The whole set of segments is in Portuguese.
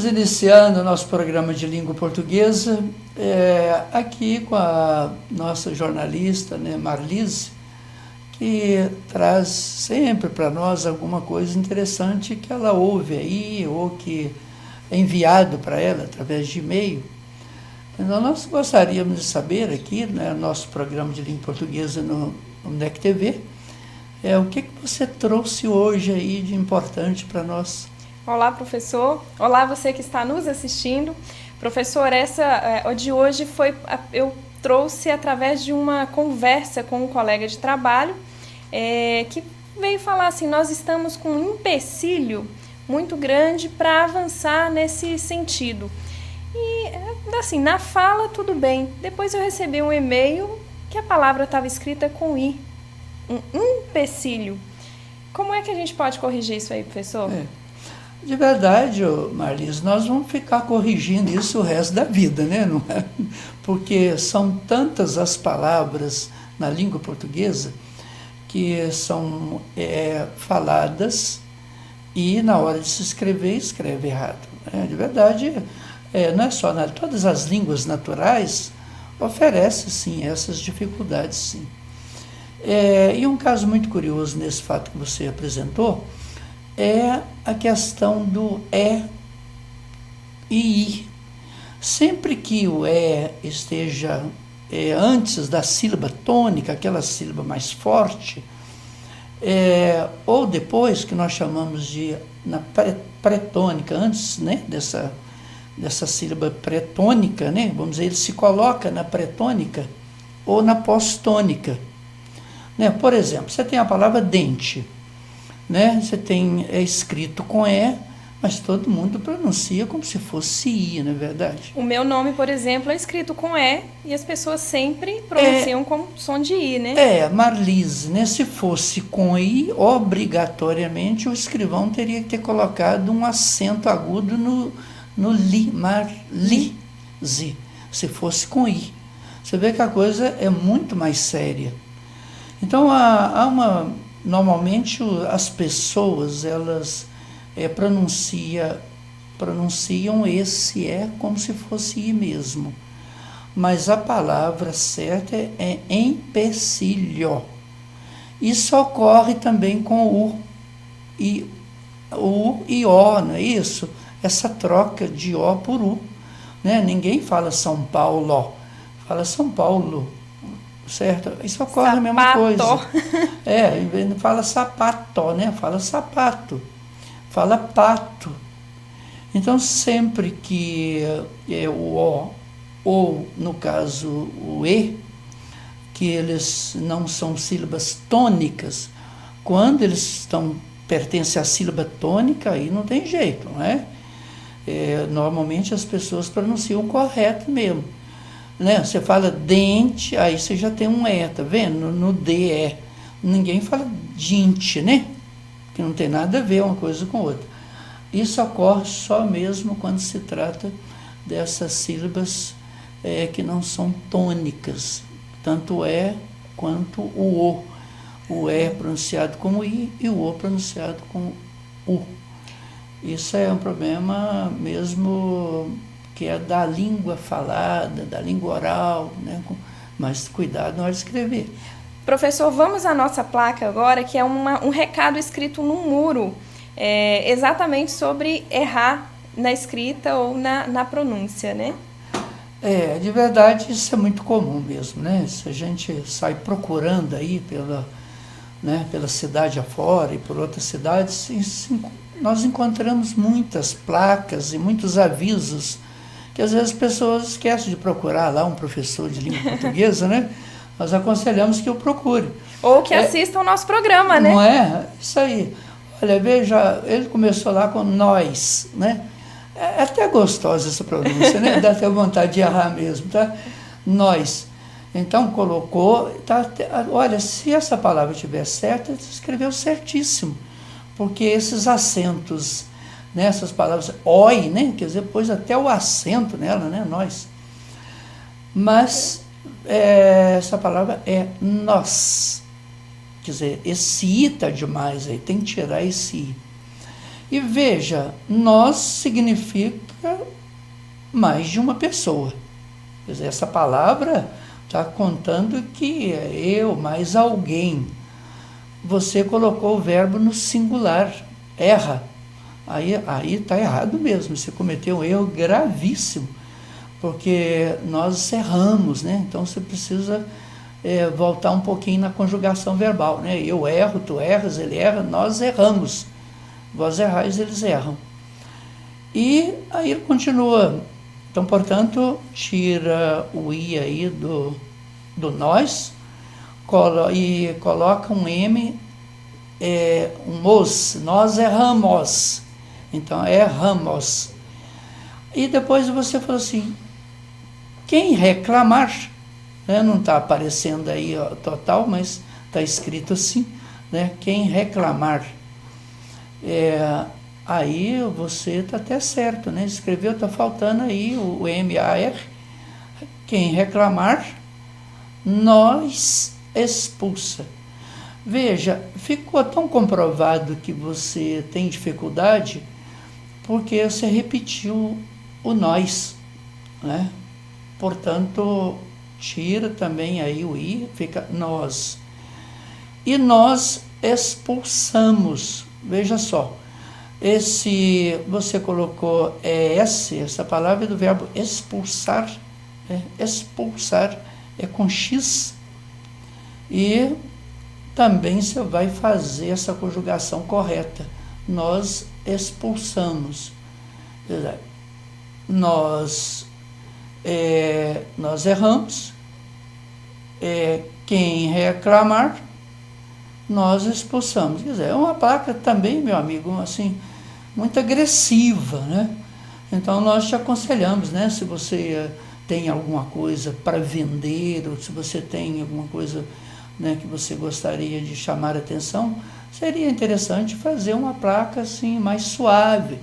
Estamos iniciando o nosso programa de língua portuguesa, aqui com a nossa jornalista, né, Marlise, que traz sempre para nós alguma coisa interessante que ela ouve aí, ou que é enviado para ela através de e-mail. Então, nós gostaríamos de saber aqui, né, nosso programa de língua portuguesa no NEC TV, o que você trouxe hoje aí de importante para nós? Olá, professor. Olá, você que está nos assistindo. Professor, essa de hoje eu trouxe através de uma conversa com um colega de trabalho que veio falar assim, nós estamos com um empecilho muito grande para avançar nesse sentido. E assim, na fala tudo bem. Depois eu recebi um e-mail que a palavra estava escrita com I, um empecilho. Como é que a gente pode corrigir isso aí, professor? De verdade, Marlise, nós vamos ficar corrigindo isso o resto da vida, né? Não é? Porque são tantas as palavras na língua portuguesa que são faladas e na hora de se escrever, escreve errado. De verdade, não é só todas as línguas naturais oferecem, sim, essas dificuldades, sim. E um caso muito curioso nesse fato que você apresentou é a questão do e I. Sempre que o esteja antes da sílaba tônica, aquela sílaba mais forte, ou depois, que nós chamamos de na pré-tônica, antes, né, dessa sílaba pré-tônica, né, vamos dizer, ele se coloca na pré-tônica ou na pós-tônica. Né? Por exemplo, você tem a palavra dente. Né? Você tem escrito com E, mas todo mundo pronuncia como se fosse I, não é verdade? O meu nome, por exemplo, é escrito com E e as pessoas sempre pronunciam com som de I, né? Marlise, né? Se fosse com I, obrigatoriamente o escrivão teria que ter colocado um acento agudo no li, Marlise, se fosse com I. Você vê que a coisa é muito mais séria. Então, normalmente as pessoas, elas pronunciam esse como se fosse I mesmo. Mas a palavra certa é empecilho. Isso ocorre também com o e O, não é isso? Essa troca de O por U. Né? Ninguém fala São Paulo, fala São Paulo. Certo? Isso ocorre a mesma coisa. Não fala sapato, né? Fala sapato. Fala pato. Então, sempre que o O, ou, no caso, o E, que eles não são sílabas tônicas, quando eles pertencem à sílaba tônica, aí não tem jeito, não é? Normalmente as pessoas pronunciam correto mesmo. Né? Você fala dente, aí você já tem um E, tá vendo? No D, Ninguém fala dente, né? Que não tem nada a ver uma coisa com outra. Isso ocorre só mesmo quando se trata dessas sílabas que não são tônicas, tanto o E quanto o O. O E pronunciado como I e o O pronunciado com U. Isso é um problema mesmo que é da língua falada, da língua oral, né? Mas cuidado na hora de escrever. Professor, vamos à nossa placa agora, que é um recado escrito num muro, exatamente sobre errar na escrita ou na pronúncia, né? De verdade, isso é muito comum mesmo, né? Se a gente sai procurando aí pela cidade afora e por outras cidades, nós encontramos muitas placas e muitos avisos que às vezes as pessoas esquecem de procurar lá um professor de língua portuguesa, né? Nós aconselhamos que o procure. Ou que assista ao nosso programa, né? Não é? Isso aí. Olha, veja, ele começou lá com nós, né? É até gostosa essa pronúncia, né? Dá até vontade de errar mesmo, tá? Nós. Então, colocou, olha, se essa palavra estiver certa, escreveu certíssimo. Porque esses acentos nessas palavras, oi, né? Quer dizer, pôs até o acento nela, né? Nós. Mas essa palavra é nós. Quer dizer, esse i está demais aí, tem que tirar esse i. E veja, nós significa mais de uma pessoa. Quer dizer, essa palavra está contando que é eu mais alguém. Você colocou o verbo no singular, erra. Aí está errado mesmo, você cometeu um erro gravíssimo, porque nós erramos, né? Então você precisa voltar um pouquinho na conjugação verbal, né? Eu erro, tu erras, ele erra, nós erramos. Vós errais, eles erram. E aí ele continua. Então, portanto, tira o i aí do nós e coloca um m, um os. Nós erramos. Então, erramos. E depois você falou assim, quem reclamar, né? Não está aparecendo aí ó, total, mas está escrito assim, né? Quem reclamar. Aí você está até certo, né? Escreveu, está faltando aí o M-A-R. Quem reclamar, nós expulsa. Veja, ficou tão comprovado que você tem dificuldade porque você repetiu o nós, né? Portanto, tira também aí o i, fica nós. E nós expulsamos. Veja só, você colocou essa palavra é do verbo expulsar, né? Expulsar é com X, e também você vai fazer essa conjugação correta. Nós expulsamos. Nós erramos. Quem reclamar, nós expulsamos. Quer dizer, é uma placa também, meu amigo, assim, muito agressiva, né? Então nós te aconselhamos, né? Se você tem alguma coisa para vender, ou se você tem alguma coisa, né, que você gostaria de chamar a atenção, seria interessante fazer uma placa assim mais suave,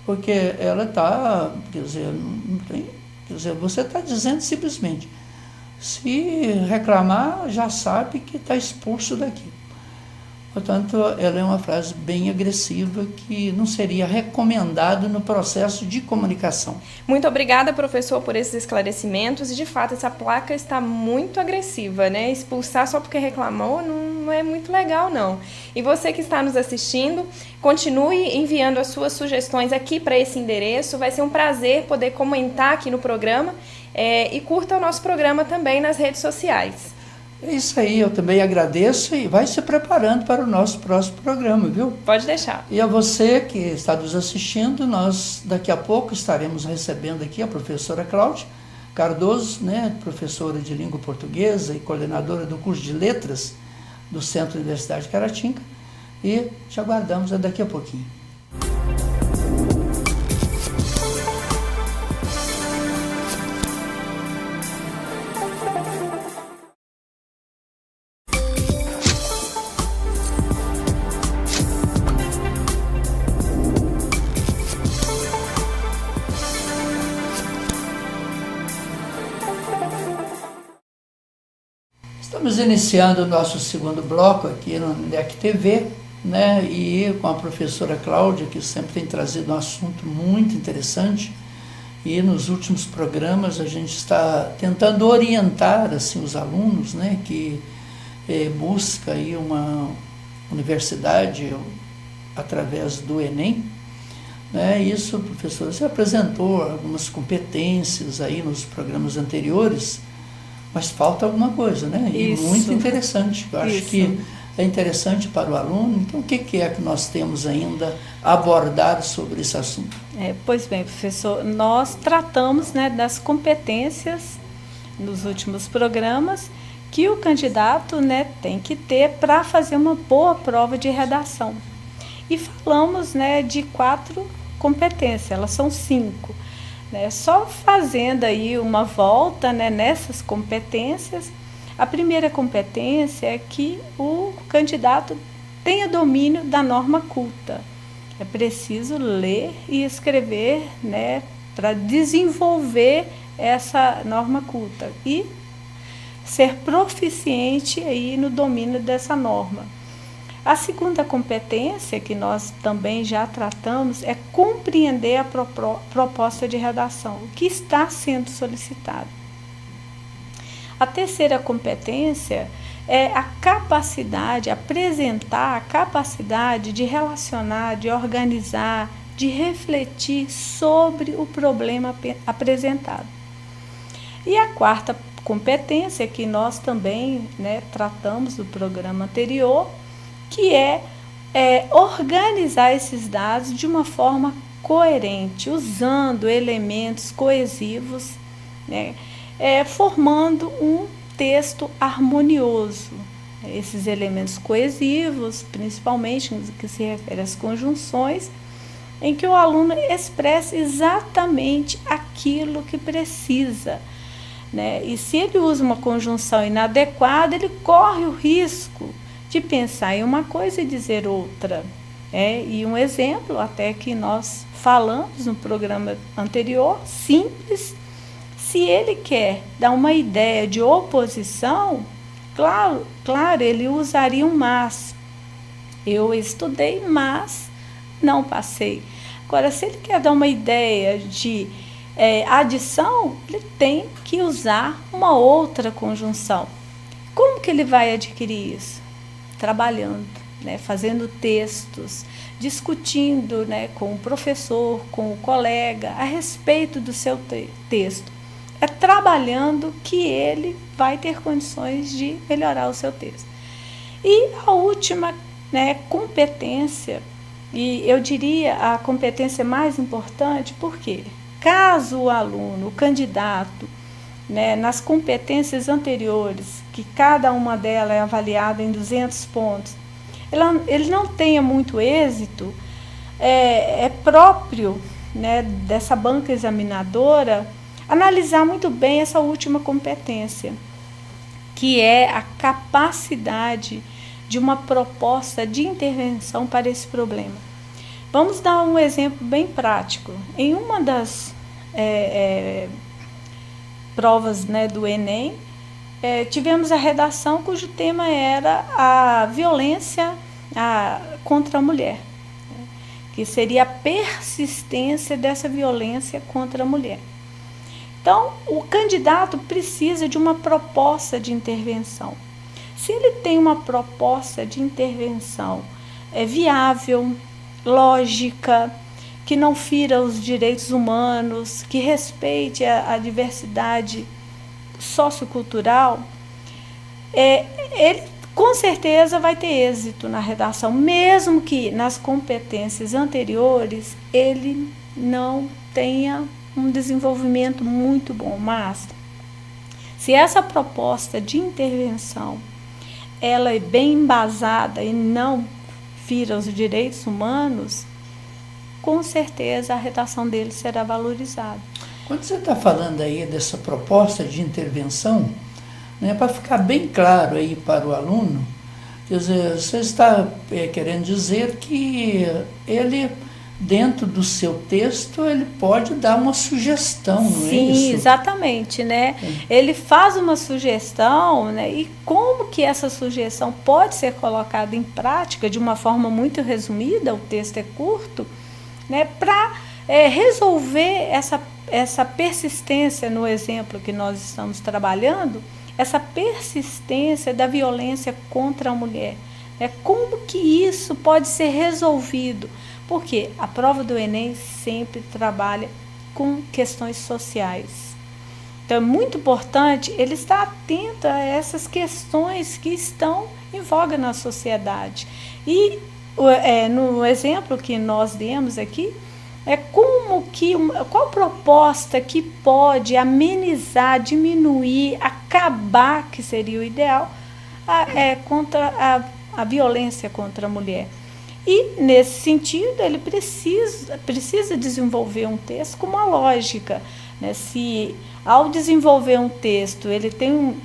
porque ela está, quer dizer, você está dizendo simplesmente, se reclamar, já sabe que está expulso daqui. Portanto, ela é uma frase bem agressiva que não seria recomendado no processo de comunicação. Muito obrigada, professor, por esses esclarecimentos. E, de fato, essa placa está muito agressiva, né? Expulsar só porque reclamou não é muito legal, não. E você que está nos assistindo, continue enviando as suas sugestões aqui para esse endereço. Vai ser um prazer poder comentar aqui no programa e curta o nosso programa também nas redes sociais. É isso aí, eu também agradeço e vai se preparando para o nosso próximo programa, viu? Pode deixar. E a você que está nos assistindo, nós daqui a pouco estaremos recebendo aqui a professora Cláudia Cardoso, né, professora de língua portuguesa e coordenadora do curso de letras do Centro Universidade de Caratinga, e te aguardamos daqui a pouquinho. Estamos iniciando o nosso segundo bloco aqui no NEC TV, né? E com a professora Cláudia, que sempre tem trazido um assunto muito interessante. E nos últimos programas a gente está tentando orientar assim, os alunos, né? Que busca aí uma universidade através do Enem. Né? Isso, professora, você apresentou algumas competências aí nos programas anteriores, mas falta alguma coisa, né? E muito interessante. Eu acho que é interessante para o aluno. Então, o que é que nós temos ainda a abordar sobre esse assunto? Pois bem, professor, nós tratamos, né, das competências nos últimos programas que o candidato, né, tem que ter para fazer uma boa prova de redação. E falamos, né, de 4 competências, elas são 5. Só fazendo aí uma volta, né, nessas competências, a primeira competência é que o candidato tenha domínio da norma culta. É preciso ler e escrever, né, para desenvolver essa norma culta e ser proficiente aí no domínio dessa norma. A segunda competência, que nós também já tratamos, é compreender a proposta de redação, o que está sendo solicitado. A terceira competência é a capacidade, apresentar a capacidade de relacionar, de organizar, de refletir sobre o problema apresentado. E a quarta competência, que nós também, né, tratamos no programa anterior, que é organizar esses dados de uma forma coerente, usando elementos coesivos, né, formando um texto harmonioso. Esses elementos coesivos, principalmente no que se refere às conjunções, em que o aluno expressa exatamente aquilo que precisa, né? E se ele usa uma conjunção inadequada, ele corre o risco de pensar em uma coisa e dizer outra. E um exemplo, até que nós falamos no programa anterior, simples: se ele quer dar uma ideia de oposição, claro, ele usaria um mas. Eu estudei, mas não passei. Agora, se ele quer dar uma ideia de adição, ele tem que usar uma outra conjunção. Como que ele vai adquirir isso? Trabalhando, né, fazendo textos, discutindo, né, com o professor, com o colega, a respeito do seu texto. É trabalhando que ele vai ter condições de melhorar o seu texto. E a última, né, competência, e eu diria a competência mais importante, porque caso o aluno, o candidato, né, nas competências anteriores, que cada uma delas é avaliada em 200 pontos, ele não tenha muito êxito, é próprio, né, dessa banca examinadora analisar muito bem essa última competência, que é a capacidade de uma proposta de intervenção para esse problema. Vamos dar um exemplo bem prático. Em uma das provas, né, do Enem, tivemos a redação cujo tema era a violência contra a mulher, né, que seria a persistência dessa violência contra a mulher. Então, o candidato precisa de uma proposta de intervenção. Se ele tem uma proposta de intervenção viável, lógica, que não fira os direitos humanos, que respeite a diversidade sociocultural, ele com certeza vai ter êxito na redação, mesmo que nas competências anteriores ele não tenha um desenvolvimento muito bom. Mas se essa proposta de intervenção ela é bem embasada e não fira os direitos humanos, com certeza a redação dele será valorizada. Quando você está falando aí dessa proposta de intervenção, né, para ficar bem claro aí para o aluno, quer dizer, você está querendo dizer que ele, dentro do seu texto, ele pode dar uma sugestão, não é isso? Sim, exatamente, né? Ele faz uma sugestão, né? E como que essa sugestão pode ser colocada em prática de uma forma muito resumida, o texto é curto, né? Para resolver essa persistência no exemplo que nós estamos trabalhando, essa persistência da violência contra a mulher. Como que isso pode ser resolvido? Porque a prova do Enem sempre trabalha com questões sociais. Então, é muito importante ele estar atento a essas questões que estão em voga na sociedade. E no exemplo que nós demos aqui, qual proposta que pode amenizar, diminuir, acabar, que seria o ideal, contra a violência contra a mulher. E, nesse sentido, ele precisa desenvolver um texto com uma lógica, né? Se, ao desenvolver um texto, ele tem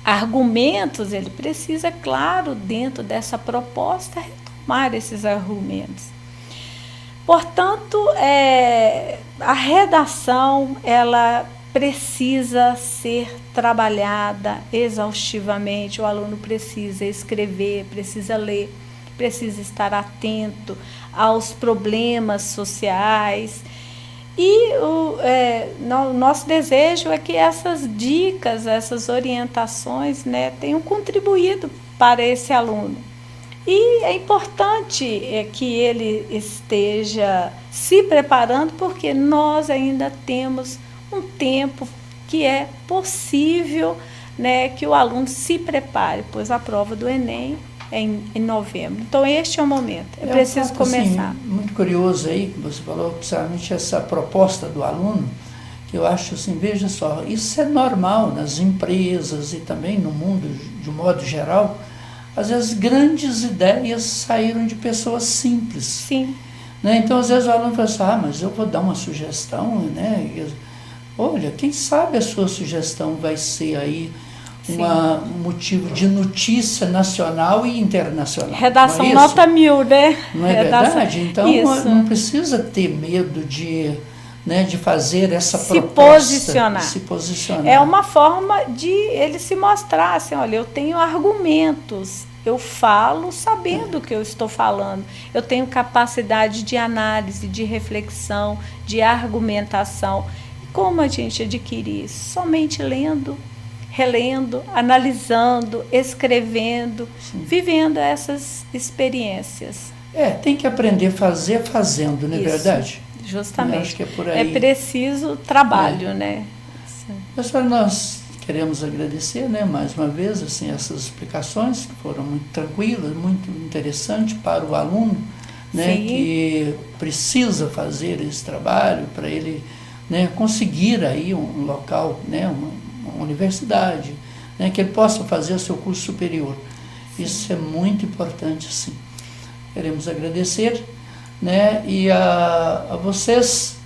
argumentos, ele precisa, claro, dentro dessa proposta, retomar esses argumentos. Portanto, a redação, ela precisa ser trabalhada exaustivamente. O aluno precisa escrever, precisa ler, precisa estar atento aos problemas sociais. E o nosso desejo é que essas dicas, essas orientações, né, tenham contribuído para esse aluno. E é importante que ele esteja se preparando, porque nós ainda temos um tempo que é possível, né, que o aluno se prepare, pois a prova do Enem é em novembro. Então, este é o momento. É preciso começar. Assim, muito curioso aí, que você falou, principalmente essa proposta do aluno, que eu acho assim, veja só, isso é normal nas empresas e também no mundo de um modo geral. Às vezes, grandes ideias saíram de pessoas simples. Sim. Né? Então, às vezes, o aluno fala assim, mas eu vou dar uma sugestão, né? Olha, quem sabe a sua sugestão vai ser aí um motivo de notícia nacional e internacional. Redação nota 1000, né? Não é verdade? Então, não precisa ter medo de fazer essa proposta. Se posicionar. É uma forma de ele se mostrar assim, olha, eu tenho argumentos, eu falo sabendo o que eu estou falando, eu tenho capacidade de análise, de reflexão, de argumentação. Como a gente adquire isso? Somente lendo, relendo, analisando, escrevendo, vivendo essas experiências. Tem que aprender a fazer fazendo, não é verdade? Justamente. Eu acho que é por aí. É preciso trabalho, né? Pessoal, nós queremos agradecer, né, mais uma vez, assim, essas explicações que foram muito tranquilas, muito interessantes para o aluno, né, que precisa fazer esse trabalho para ele, né, conseguir aí um local, né, uma universidade, né, que ele possa fazer o seu curso superior. Isso é muito importante, sim. Queremos agradecer, né, e a vocês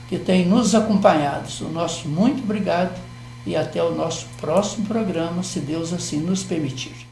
que têm nos acompanhado. O nosso muito obrigado e até o nosso próximo programa, se Deus assim nos permitir.